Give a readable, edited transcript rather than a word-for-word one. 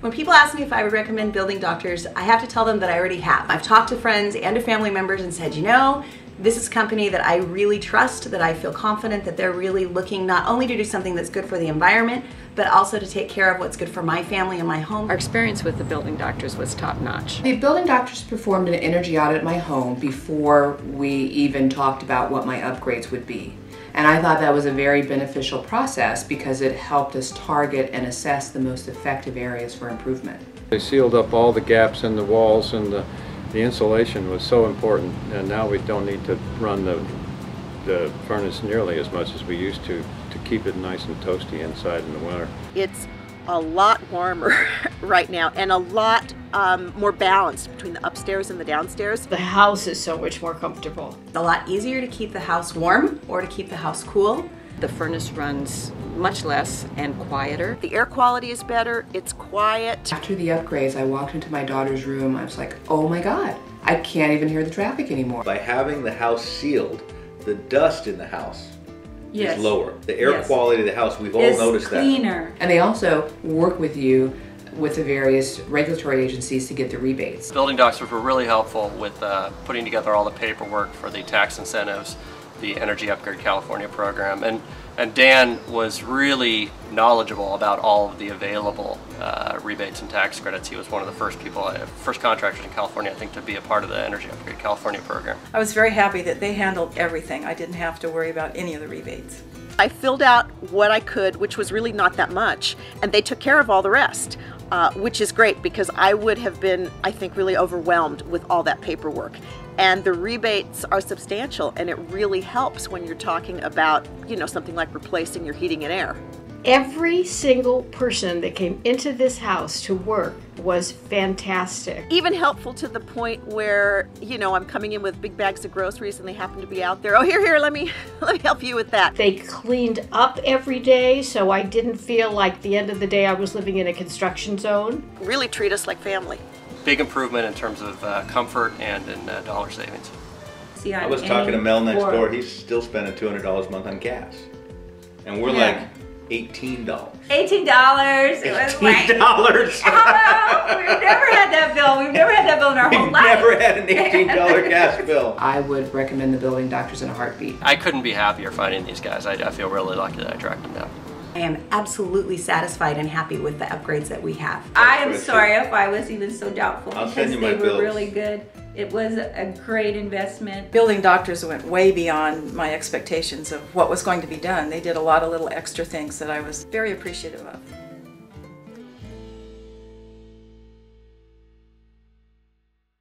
When people ask me if I would recommend Building Doctors, I have to tell them that I already have. I've talked to friends and to family members and said, you know, this is a company that I really trust, that I feel confident that they're really looking not only to do something that's good for the environment, but also to take care of what's good for my family and my home. Our experience with the Building Doctors was top-notch. The Building Doctors performed an energy audit at my home before we even talked about what my upgrades would be. And I thought that was a very beneficial process because it helped us target and assess the most effective areas for improvement. They sealed up all the gaps in the walls, and the insulation was so important, and now we don't need to run the furnace nearly as much as we used to keep it nice and toasty inside in the winter. It's a lot warmer right now and a lot more balanced between the upstairs and the downstairs. The house is so much more comfortable. It's a lot easier to keep the house warm or to keep the house cool. The furnace runs much less and quieter. The air quality is better, it's quiet. After the upgrades, I walked into my daughter's room. I was like, oh my God, I can't even hear the traffic anymore. By having the house sealed, the dust in the house is lower. The air quality of the house, we've all noticed cleaner. And they also work with you with the various regulatory agencies to get the rebates. Building Doctors were really helpful with putting together all the paperwork for the tax incentives, the Energy Upgrade California program, and Dan was really knowledgeable about all of the available rebates and tax credits. He was one of the first contractors in California, I think, to be a part of the Energy Upgrade California program. I was very happy that they handled everything. I didn't have to worry about any of the rebates. I filled out what I could, which was really not that much, and they took care of all the rest, which is great because I would have been, I think, really overwhelmed with all that paperwork. And the rebates are substantial, and it really helps when you're talking about, you know, something like replacing your heating and air. Every single person that came into this house to work was fantastic. Even helpful to the point where, you know, I'm coming in with big bags of groceries and they happen to be out there. Oh, here, let me help you with that. They cleaned up every day, so I didn't feel like at the end of the day I was living in a construction zone. Really treat us like family. Big improvement in terms of comfort and in dollar savings. that. I was talking to Mel next door. He's still spending $200 a month on gas. And we're like, $18. $18. It was $18. Hello? We've never had that bill. We've never had that bill in our whole life. We've never had an $18 gas bill. I would recommend the Building Doctors in a heartbeat. I couldn't be happier finding these guys. I feel really lucky that I tracked them down. I am absolutely satisfied and happy with the upgrades that we have. I am sorry if I was even so doubtful I'll because send you my they were bills. really good. It was a great investment. Building Doctors went way beyond my expectations of what was going to be done. They did a lot of little extra things that I was very appreciative of.